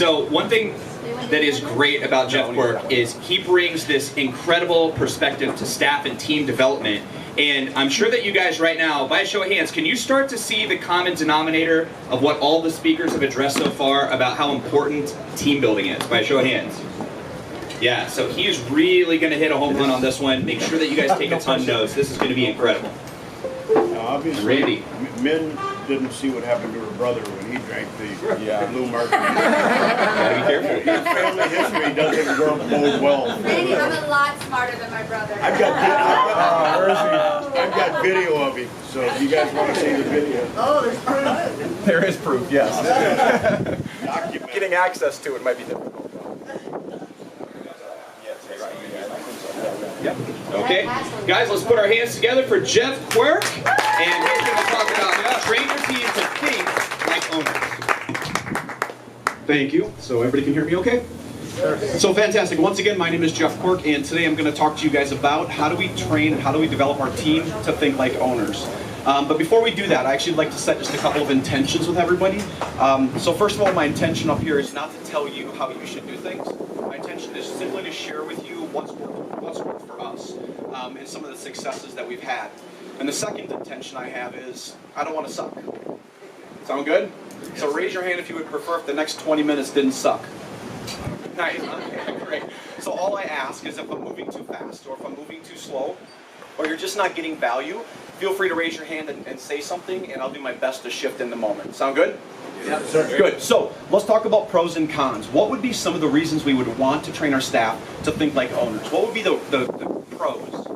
So one thing that is great about Jeff Quirk is he brings this incredible perspective to staff and team development. And I'm sure that you guys right now, by a show of hands, can you start to see the common denominator of what all the speakers have addressed so far about how important team building is? By a show of hands. Yeah, so he is really going to hit a home run on this one. Make sure that you guys take a ton of notes. This is going to be incredible. Now, obviously, Randy. Min didn't see what happened to her brother when he drank the blue martini. Gotta be careful. His family history doesn't bode well. Randy, I'm a lot smarter than my brother. I've got video of him, so if you guys want to see the video. Oh, there's proof. There is proof, yes. Document. Getting access to it might be difficult. Yep. Okay, guys, let's put our hands together for Jeff Quirk, and he's going to talk about train your team to think like owners. Thank you. So everybody can hear me okay? Sure. So fantastic. Once again, my name is Jeff Quirk, and today I'm going to talk to you guys about how do we train and how do we develop our team to think like owners. But before we do that, I actually would like to set just a couple of intentions with everybody. So first of all, my intention up here is not to tell you how you should do things. My intention is simply to share with you what's worked for us and some of the successes that we've had. And the second intention I have is I don't want to suck. Sound good? So raise your hand if you would prefer if the next 20 minutes didn't suck. Nice. Okay, great. So all I ask is if I'm moving too fast or if I'm moving too slow or you're just not getting value, feel free to raise your hand and say something, and I'll do my best to shift in the moment. Sound good? Yes, sir. Good. So let's talk about pros and cons. What would be some of the reasons we would want to train our staff to think like owners? What would be the pros?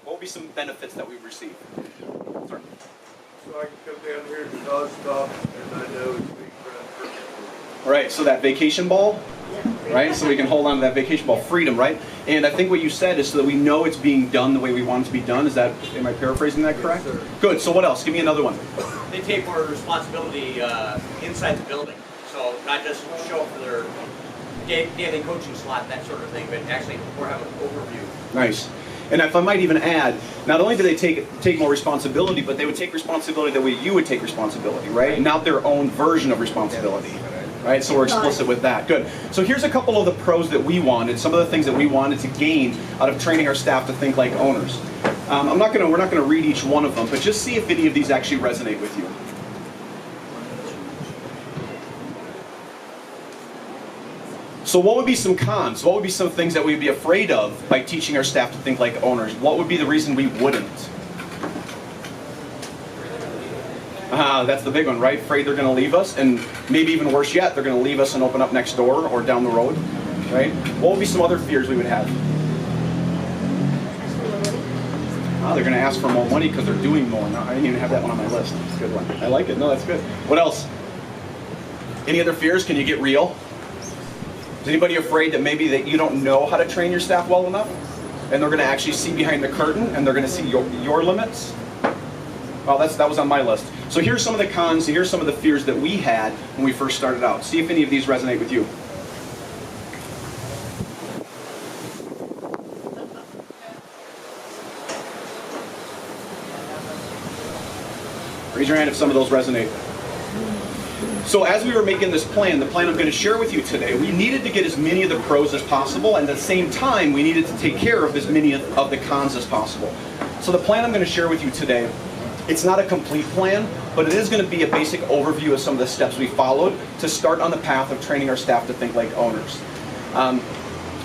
What would be some benefits that we receive? Sorry. So I can come down here to CozTalks and I know it's being run. All right, so that vacation ball, right? So we can hold on to that vacation ball, freedom, right? And I think what you said is so that we know it's being done the way we want it to be done. Is that, am I paraphrasing that correct? Yes, sir. Good, so what else? Give me another one. They take more responsibility inside the building. So not just show up for their daily coaching slot, that sort of thing, but actually more have an overview. Nice. And if I might even add, not only do they take more responsibility, but they would take responsibility the way you would take responsibility, right? Not their own version of responsibility. Right, so we're explicit with that. Good. So here's a couple of the pros that we wanted, some of the things that we wanted to gain out of training our staff to think like owners. We're not going to read each one of them, but just see if any of these actually resonate with you. So what would be some cons? What would be some things that we'd be afraid of by teaching our staff to think like owners? What would be the reason we wouldn't? That's the big one, right? Afraid they're going to leave us, and maybe even worse yet, they're going to leave us and open up next door or down the road, right? What would be some other fears we would have? They're going to ask for more money because they're doing more. No, I didn't even have that one on my list. That's a good one. I like it. No, that's good. What else? Any other fears? Can you get real? Is anybody afraid that maybe that you don't know how to train your staff well enough, and they're going to actually see behind the curtain, and they're going to see your limits? Well, that was on my list. So here's some of the cons, here's some of the fears that we had when we first started out. See if any of these resonate with you. Raise your hand if some of those resonate. So as we were making this plan, the plan I'm going to share with you today, we needed to get as many of the pros as possible, and at the same time, we needed to take care of as many of the cons as possible. So the plan I'm going to share with you today, it's not a complete plan, but it is going to be a basic overview of some of the steps we followed to start on the path of training our staff to think like owners.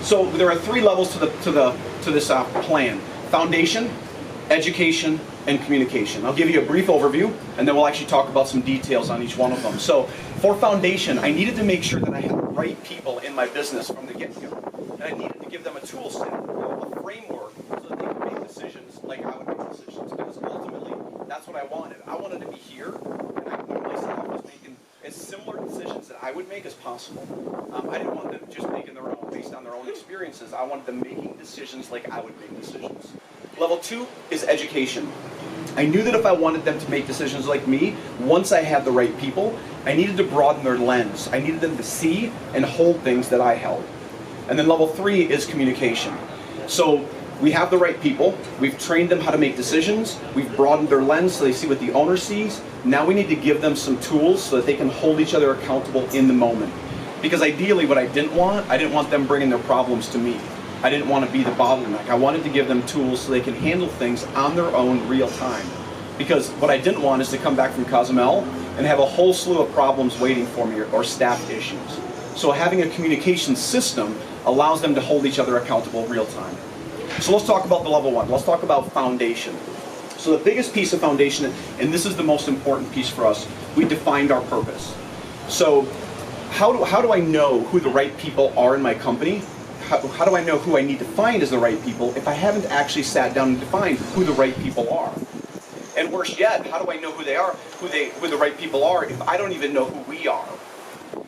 So there are 3 levels to this plan: foundation, education, and communication. I'll give you a brief overview, and then we'll actually talk about some details on each one of them. So for foundation, I needed to make sure that I had the right people in my business from the get-go, and I needed to give them a tool set, a framework, so that they could make decisions like I would make decisions, because ultimately, that's what I wanted. I wanted to be here, and I wanted myself was making as similar decisions that I would make as possible. I didn't want them just making their own based on their own experiences. I wanted them making decisions like I would make decisions. Level 2 is education. I knew that if I wanted them to make decisions like me, once I had the right people, I needed to broaden their lens. I needed them to see and hold things that I held. And then level 3 is communication. So we have the right people, we've trained them how to make decisions, we've broadened their lens so they see what the owner sees. Now we need to give them some tools so that they can hold each other accountable in the moment. Because ideally what I didn't want them bringing their problems to me. I didn't want to be the bottleneck. I wanted to give them tools so they can handle things on their own real time. Because what I didn't want is to come back from Cozumel and have a whole slew of problems waiting for me or staff issues. So having a communication system allows them to hold each other accountable real time. So let's talk about the level one. Let's talk about foundation. So the biggest piece of foundation, and this is the most important piece for us, we defined our purpose. So how do I know who the right people are in my company? How do I know who I need to find as the right people if I haven't actually sat down and defined who the right people are? And worse yet, how do I know who they are, who the right people are, if I don't even know who we are?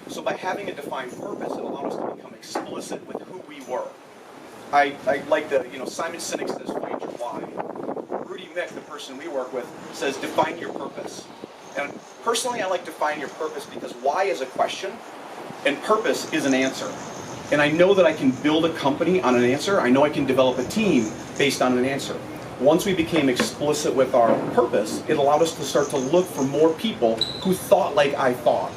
So by having a defined purpose, it allowed us to become explicit with who we were. I like Simon Sinek says, find your why. Rudy Mick, the person we work with, says, define your purpose. And personally, I like define your purpose because why is a question, and purpose is an answer. And I know that I can build a company on an answer. I know I can develop a team based on an answer. Once we became explicit with our purpose, it allowed us to start to look for more people who thought like I thought.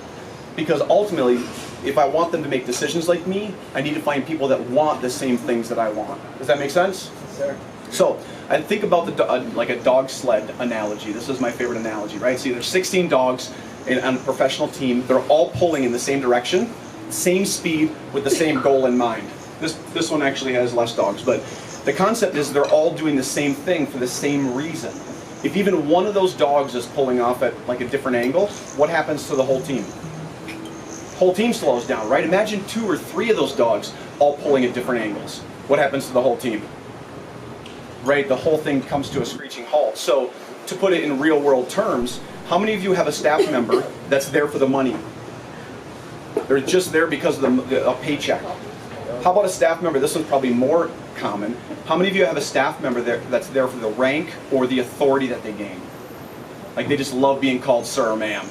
Because ultimately, if I want them to make decisions like me, I need to find people that want the same things that I want. Does that make sense? Sir. So I think about like a dog sled analogy. This is my favorite analogy, right? See, there's 16 dogs on a professional team. They're all pulling in the same direction, same speed, with the same goal in mind. This one actually has less dogs, but the concept is they're all doing the same thing for the same reason. If even one of those dogs is pulling off at like a different angle, what happens to the whole team? Whole team slows down, right? Imagine 2 or 3 of those dogs all pulling at different angles. What happens to the whole team? Right, the whole thing comes to a screeching halt. So to put it in real world terms, how many of you have a staff member that's there for the money? They're just there because of a paycheck. How about a staff member, this one's probably more common, how many of you have a staff member that's there for the rank or the authority that they gain? Like they just love being called sir or ma'am,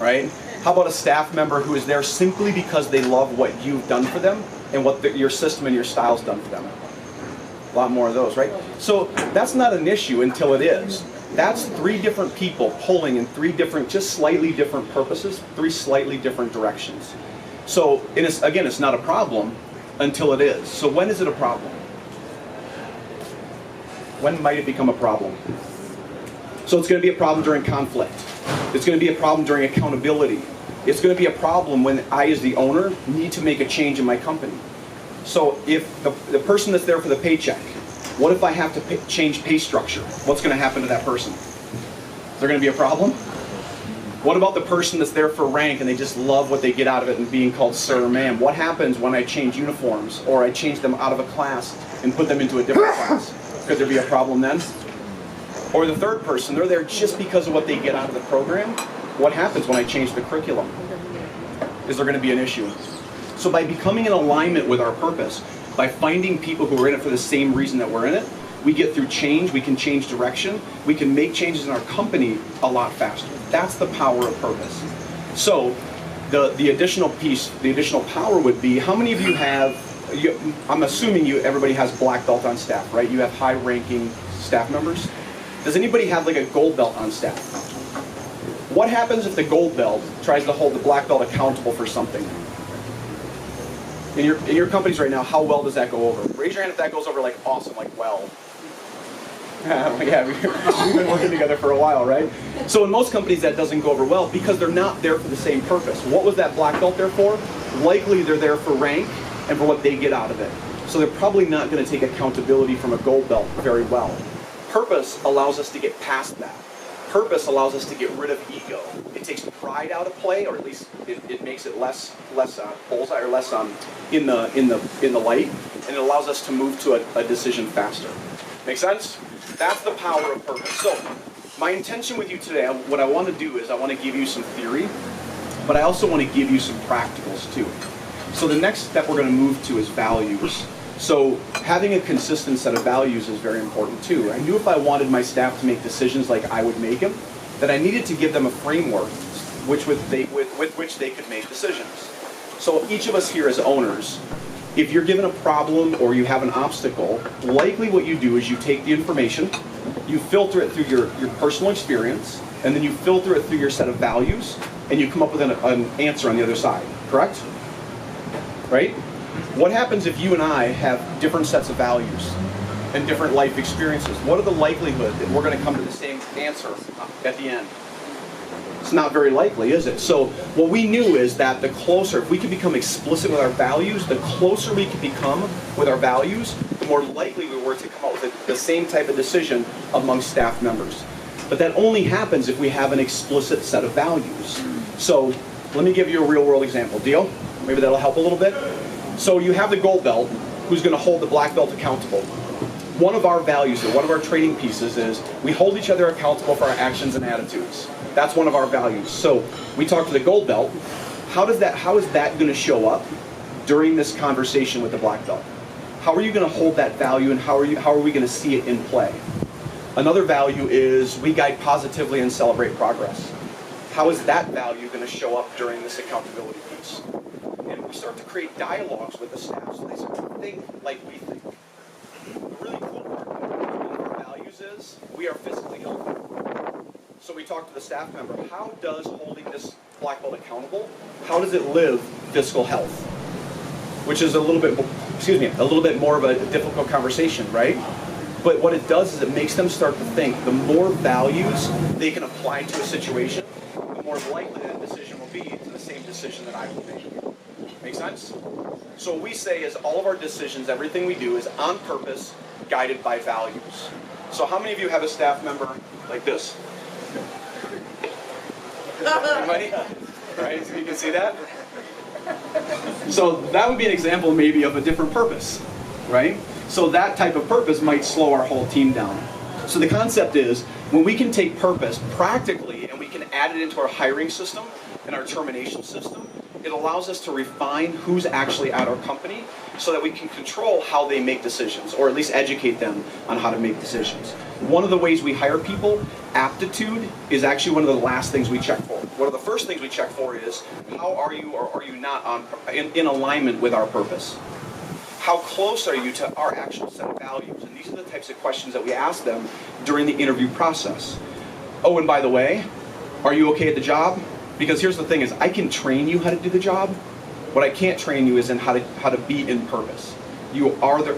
right? How about a staff member who is there simply because they love what you've done for them and what your system and your style's done for them? A lot more of those, right? So that's not an issue until it is. That's 3 different people pulling in 3 different, just slightly different purposes, 3 slightly different directions. So again, it's not a problem until it is. So when is it a problem? When might it become a problem? So it's going to be a problem during conflict. It's going to be a problem during accountability. It's going to be a problem when I, as the owner, need to make a change in my company. So if the person that's there for the paycheck, what if I have to change pay structure? What's going to happen to that person? Is there going to be a problem? What about the person that's there for rank and they just love what they get out of it and being called sir or ma'am? What happens when I change uniforms or I change them out of a class and put them into a different class? Could there be a problem then? Or the third person, they're there just because of what they get out of the program. What happens when I change the curriculum? Is there going to be an issue? So by becoming in alignment with our purpose, by finding people who are in it for the same reason that we're in it, we get through change, we can change direction, we can make changes in our company a lot faster. That's the power of purpose. So the additional piece, the additional power would be, how many of you have, I'm assuming everybody has black belt on staff, right? You have high ranking staff members. Does anybody have like a gold belt on staff? What happens if the gold belt tries to hold the black belt accountable for something? In your companies right now, how well does that go over? Raise your hand if that goes over like awesome, like well. Yeah, we've been working together for a while, right? So in most companies that doesn't go over well because they're not there for the same purpose. What was that black belt there for? Likely they're there for rank and for what they get out of it. So they're probably not going to take accountability from a gold belt very well. Purpose allows us to get past that. Purpose allows us to get rid of ego. It takes pride out of play, or at least it makes it less bullseye or less in the light, and it allows us to move to a decision faster. Make sense? That's the power of purpose. So my intention with you today, what I want to do is I want to give you some theory, but I also want to give you some practicals too. So the next step we're going to move to is values. So having a consistent set of values is very important too. I knew if I wanted my staff to make decisions like I would make them, that I needed to give them a framework with which they could make decisions. So each of us here as owners, If you're given a problem or you have an obstacle, likely what you do is you take the information, you filter it through your personal experience, and then you filter it through your set of values, and you come up with an answer on the other side, correct? Right? What happens if you and I have different sets of values and different life experiences? What are the likelihood that we're going to come to the same answer at the end? It's not very likely, is it? So what we knew is that the closer, if we can become explicit with our values, the closer we can become with our values, the more likely we were to come up with the same type of decision among staff members. But that only happens if we have an explicit set of values. So let me give you a real world example. Deal? Maybe that'll help a little bit. So you have the gold belt who's going to hold the black belt accountable. One of our values, or one of our training pieces is we hold each other accountable for our actions and attitudes. That's one of our values. So we talk to the gold belt. How is that going to show up during this conversation with the black belt? How are you going to hold that value, and how are we going to see it in play? Another value is we guide positively and celebrate progress. How is that value going to show up during this accountability piece? And we start to create dialogues with the staff so they start to think like we think. The really cool part of our values is we are physically healthy. So we talk to the staff member, how does holding this black belt accountable, how does it live physical health? Which is a little bit more of a difficult conversation, right? But what it does is it makes them start to think. The more values they can apply to a situation, the more likely that decision will be to the same decision that I will make. Make sense? So what we say is all of our decisions, everything we do is on purpose, guided by values. So how many of you have a staff member like this? Anybody? Right? So you can see that? So that would be an example maybe of a different purpose, right? So that type of purpose might slow our whole team down. So the concept is when we can take purpose practically and we can add it into our hiring system and our termination system, it allows us to refine who's actually at our company so that we can control how they make decisions, or at least educate them on how to make decisions. One of the ways we hire people, aptitude, is actually one of the last things we check for. One of the first things we check for is how are you or are you not in alignment with our purpose? How close are you to our actual set of values? And these are the types of questions that we ask them during the interview process. Oh, and by the way, are you okay at the job? Because here's the thing is, I can train you how to do the job. What I can't train you is in how to be in purpose. You either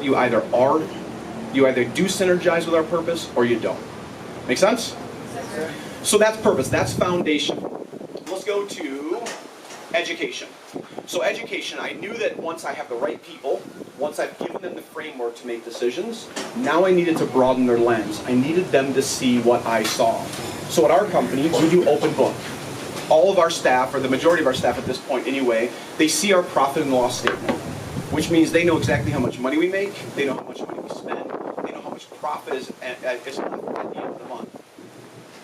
do synergize with our purpose or you don't. Make sense? So that's purpose, that's foundation. Let's go to education. So education, I knew that once I have the right people, once I've given them the framework to make decisions, now I needed to broaden their lens. I needed them to see what I saw. So at our company, we do open book. All of our staff, or the majority of our staff at this point anyway, they see our profit and loss statement, which means they know exactly how much money we make, they know how much money we spend, they know how much profit is left at the end of the month.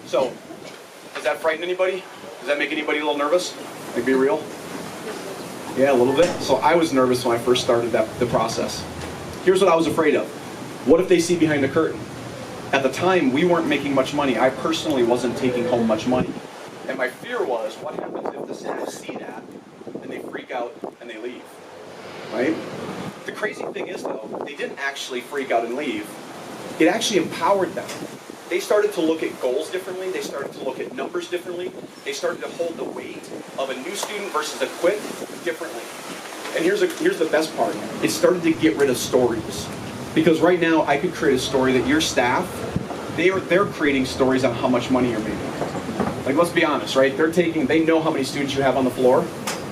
So, does that frighten anybody? Does that make anybody a little nervous? Like, be real? Yeah, a little bit. So I was nervous when I first started the process. Here's what I was afraid of. What if they see behind the curtain? At the time, we weren't making much money. I personally wasn't taking home much money. And my fear was, what happens if the staff see that and they freak out and they leave, right? The crazy thing is though, they didn't actually freak out and leave. It actually empowered them. They started to look at goals differently. They started to look at numbers differently. They started to hold the weight of a new student versus a quit differently. And here's the best part. It started to get rid of stories. Because right now, I could create a story that your staff, they're creating stories on how much money you're making. Like, let's be honest, right? They know how many students you have on the floor,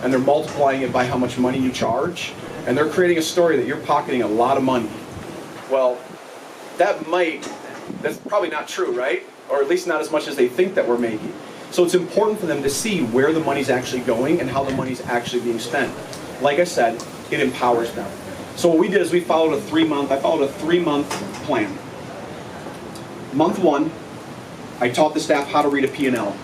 and they're multiplying it by how much money you charge, and they're creating a story that you're pocketing a lot of money. Well, that's probably not true, right? Or at least not as much as they think that we're making. So it's important for them to see where the money's actually going and how the money's actually being spent. Like I said, it empowers them. So what we did is I followed a 3-month plan. Month 1, I taught the staff how to read a P&L.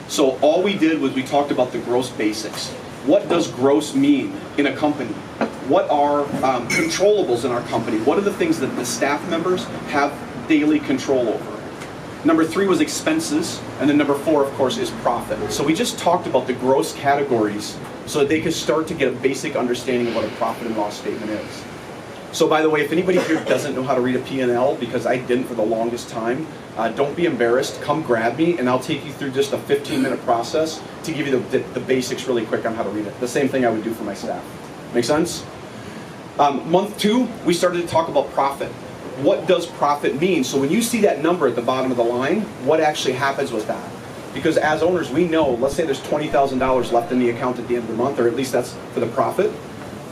So all we did was we talked about the gross basics. What does gross mean in a company? What are controllables in our company? What are the things that the staff members have daily control over? Number 3 was expenses, and then number 4, of course, is profit. So we just talked about the gross categories so that they can start to get a basic understanding of what a profit and loss statement is. So by the way, if anybody here doesn't know how to read a P&L, because I didn't for the longest time, don't be embarrassed. Come grab me and I'll take you through just a 15-minute process to give you the basics really quick on how to read it. The same thing I would do for my staff. Make sense? Month 2, we started to talk about profit. What does profit mean? So when you see that number at the bottom of the line, what actually happens with that? Because as owners, we know, let's say there's $20,000 left in the account at the end of the month, or at least that's for the profit.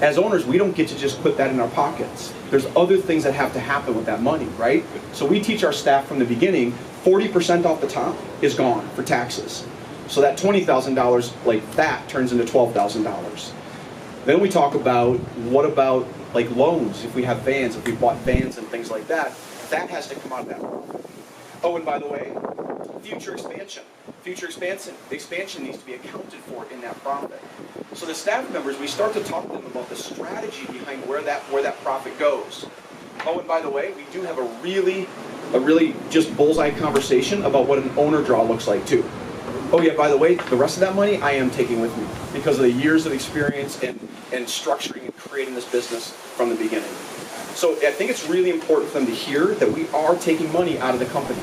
As owners, we don't get to just put that in our pockets. There's other things that have to happen with that money, right? So we teach our staff from the beginning, 40% off the top is gone for taxes. So that $20,000, like that, turns into $12,000. Then we talk about, what about like loans, if we have vans, if we bought vans and things like that, that has to come out of that profit. Oh, and by the way, future expansion. Future expansion needs to be accounted for in that profit. So the staff members, we start to talk to them about the strategy behind where that profit goes. Oh, and by the way, we do have a really just bullseye conversation about what an owner draw looks like too. Oh yeah, by the way, the rest of that money I am taking with me because of the years of experience and structuring and creating this business from the beginning. So I think it's really important for them to hear that we are taking money out of the company.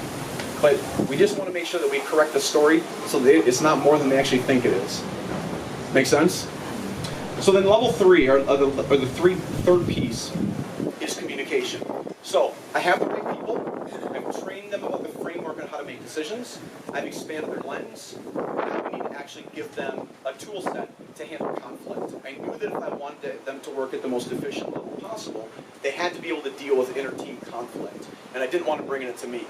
But we just want to make sure that we correct the story so that it's not more than they actually think it is. Make sense? So then level 3, or the third piece, is communication. So I have the right people. I've trained them about the framework on how to make decisions. I've expanded their lens. Now we need to actually give them a tool set to handle conflict. I knew that if I wanted them to work at the most efficient level possible, they had to be able to deal with inter-team conflict. And I didn't want to bring it to me.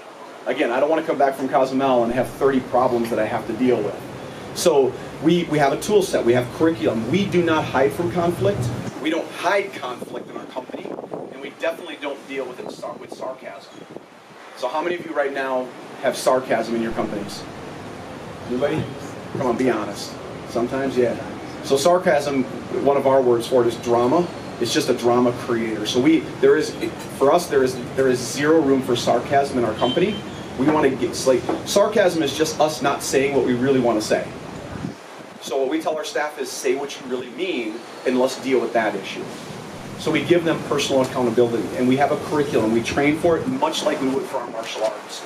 Again, I don't want to come back from Cozumel and have 30 problems that I have to deal with. So we have a tool set, we have curriculum. We do not hide from conflict. We don't hide conflict in our company, and we definitely don't deal with it with sarcasm. So how many of you right now have sarcasm in your companies? Anybody? Come on, be honest. Sometimes, yeah. So sarcasm, one of our words for it is drama. It's just a drama creator. So there is zero room for sarcasm in our company. We want to get, sarcasm is just us not saying what we really want to say. So what we tell our staff is say what you really mean and let's deal with that issue. So we give them personal accountability and we have a curriculum. We train for it much like we would for our martial arts.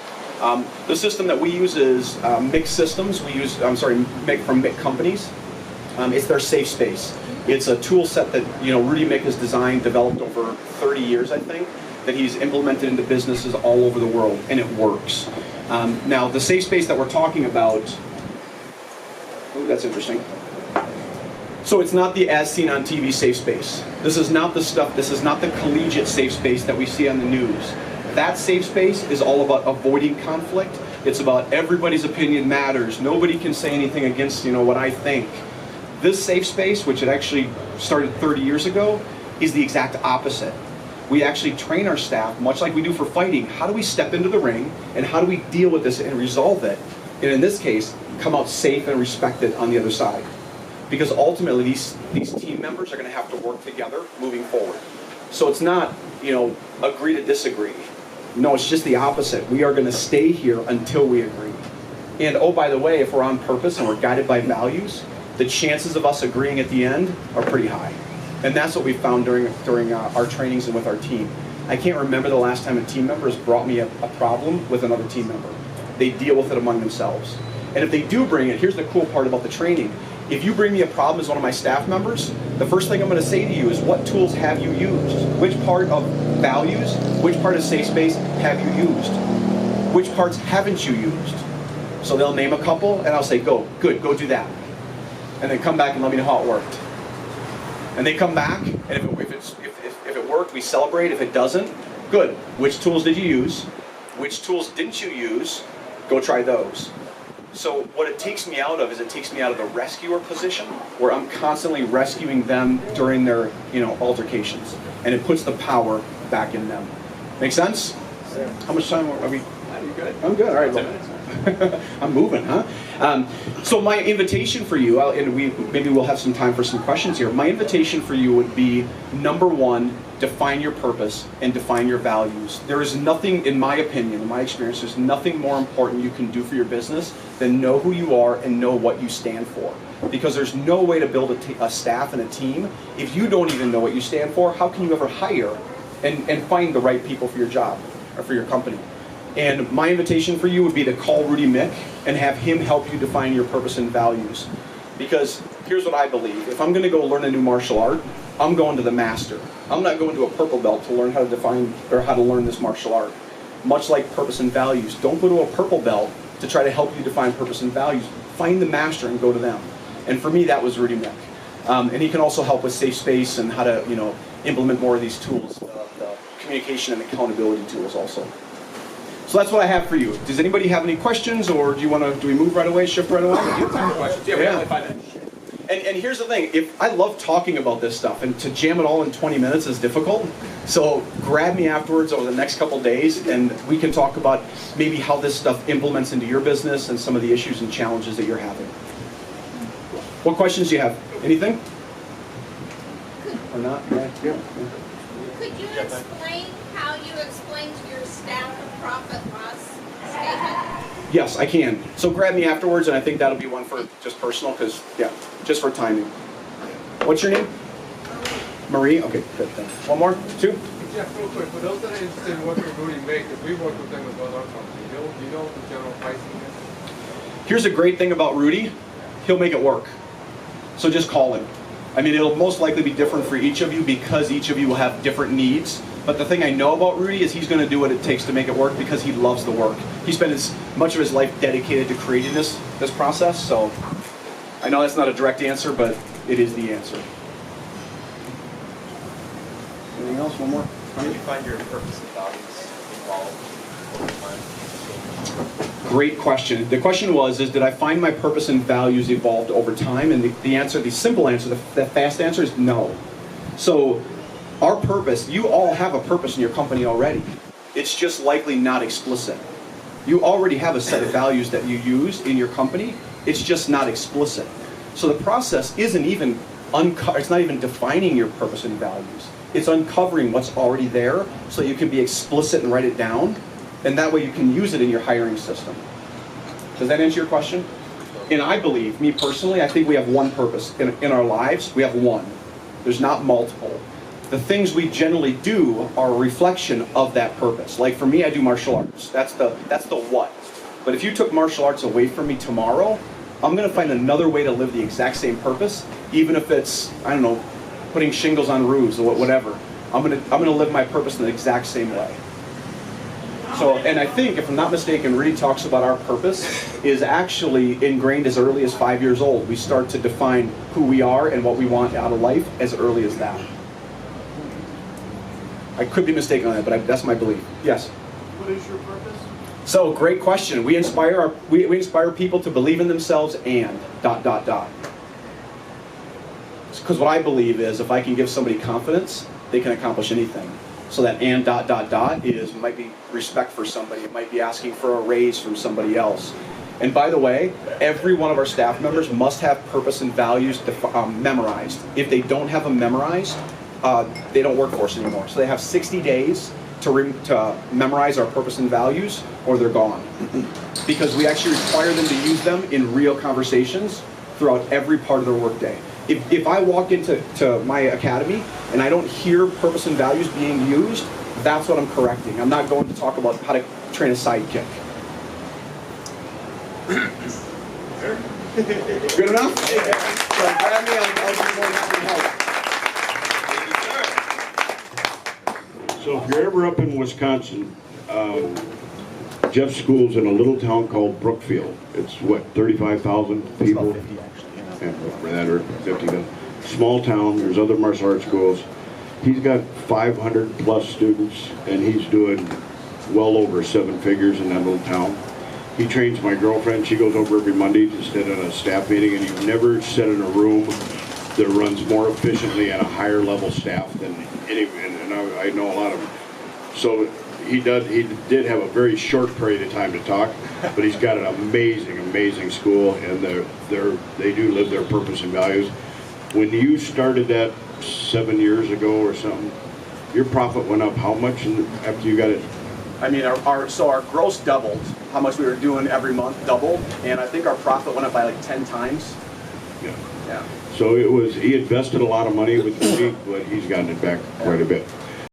The system that we use is mixed systems. We use, from MIC companies. It's their safe space. It's a tool set that Rudy Mick has designed, developed over 30 years, I think, that he's implemented into businesses all over the world, and it works. Now, the safe space that we're talking about, that's interesting. So it's not the as seen on TV safe space. This is not the collegiate safe space that we see on the news. That safe space is all about avoiding conflict. It's about everybody's opinion matters. Nobody can say anything against, what I think. This safe space, which it actually started 30 years ago, is the exact opposite. We actually train our staff, much like we do for fighting. How do we step into the ring, and how do we deal with this and resolve it? And in this case, come out safe and respected on the other side. Because ultimately, these team members are going to have to work together moving forward. So it's not, agree to disagree. No, it's just the opposite. We are going to stay here until we agree. And oh, by the way, if we're on purpose and we're guided by values, the chances of us agreeing at the end are pretty high. And that's what we found during our trainings and with our team. I can't remember the last time a team member has brought me a problem with another team member. They deal with it among themselves. And if they do bring it, here's the cool part about the training. If you bring me a problem as one of my staff members, the first thing I'm going to say to you is, what tools have you used? Which part of values, which part of safe space have you used? Which parts haven't you used? So they'll name a couple, and I'll say, go do that. And then come back and let me know how it worked. And they come back, and if it worked, we celebrate. If it doesn't, good. Which tools did you use? Which tools didn't you use? Go try those. So what it takes me out of is it takes me out of the rescuer position, where I'm constantly rescuing them during their altercations, and it puts the power back in them. Make sense? Yeah. How much time are we? You good? I'm good. All right. 10 minutes. I'm moving, huh? So my invitation for you, and maybe we'll have some time for some questions here. My invitation for you would be, number one, define your purpose and define your values. There is nothing, in my opinion, in my experience, there's nothing more important you can do for your business than know who you are and know what you stand for. because there's no way to build a staff and a team if you don't even know what you stand for. How can you ever hire and find the right people for your job or for your company? And my invitation for you would be to call Rudy Mick and have him help you define your purpose and values. Because here's what I believe. If I'm going to go learn a new martial art, I'm going to the master. I'm not going to a purple belt to learn how to define or how to learn this martial art. Much like purpose and values, don't go to a purple belt to try to help you define purpose and values. Find the master and go to them. And for me, that was Rudy Mick. And he can also help with safe space and how to, implement more of these tools, the communication and accountability tools also. So that's what I have for you. Does anybody have any questions, or do we move right away, shift right away? Questions? Yeah, we have like 5 minutes. And here's the thing, I love talking about this stuff, and to jam it all in 20 minutes is difficult. So grab me afterwards over the next couple days, and we can talk about maybe how this stuff implements into your business and some of the issues and challenges that you're having. What questions do you have? Anything? Or not? Yeah. Could you explain how you explain to your staff the profit loss statement? Yes, I can. So grab me afterwards, and I think that'll be one for just personal, because, just for timing. What's your name? Marie? Okay, good. Thanks. One more? 2? Jeff, real quick, for those that are interested in working with Rudy Mick, if we work with them with our company, you know what the general pricing is? Here's a great thing about Rudy. He'll make it work. So just call him. I mean, it'll most likely be different for each of you because each of you will have different needs. But the thing I know about Rudy is he's going to do what it takes to make it work because he loves the work. He spent much of his life dedicated to creating this process. So I know that's not a direct answer, but it is the answer. Anything else? One more? How do you find your purpose and values involved over time? Great question. The question was, did I find my purpose and values evolved over time? And the simple answer, the fast answer is no. So our purpose, you all have a purpose in your company already. It's just likely not explicit. You already have a set of values that you use in your company. It's just not explicit. So the process isn't even it's not even defining your purpose and values. It's uncovering what's already there so you can be explicit and write it down. And that way you can use it in your hiring system. Does that answer your question? And I believe, me personally, I think we have one purpose in our lives. We have one. There's not multiple. The things we generally do are a reflection of that purpose. Like for me, I do martial arts. That's the what. But if you took martial arts away from me tomorrow, I'm going to find another way to live the exact same purpose, even if it's, I don't know, putting shingles on roofs or whatever. I'm going to live my purpose in the exact same way. So, and I think, if I'm not mistaken, Rudy talks about our purpose is actually ingrained as early as 5 years old. We start to define who we are and what we want out of life as early as that. I could be mistaken on that, but that's my belief. Yes? What is your purpose? So, great question. We inspire we inspire people to believe in themselves and ... Because what I believe is if I can give somebody confidence, they can accomplish anything. So that and ... might be respect for somebody. It might be asking for a raise from somebody else. And by the way, every one of our staff members must have purpose and values memorized. If they don't have them memorized, they don't work for us anymore. So they have 60 days to memorize our purpose and values, or they're gone. Because we actually require them to use them in real conversations throughout every part of their workday. If I walk into my academy and I don't hear purpose and values being used, that's what I'm correcting. I'm not going to talk about how to train a sidekick. Good enough? So grab me, I'll be more than happy to help. So if you're ever up in Wisconsin, Jeff's school's in a little town called Brookfield. It's what, 35,000 people? It's about 50 actually. For that, or 50. Small town, there's other martial arts schools. He's got 500 plus students, and he's doing well over 7 figures in that little town. He trains my girlfriend. She goes over every Monday to sit in a staff meeting, and you've never sat in a room that runs more efficiently and a higher level staff than any, and I know a lot of them. So he did have a very short period of time to talk, but he's got an amazing school, and they do live their purpose and values. When you started that 7 years ago or something, your profit went up how much after you got it? I mean, our gross doubled. How much we were doing every month doubled, and I think our profit went up by like 10 times. Yeah. Yeah. So he invested a lot of money with the league, but he's gotten it back quite a bit.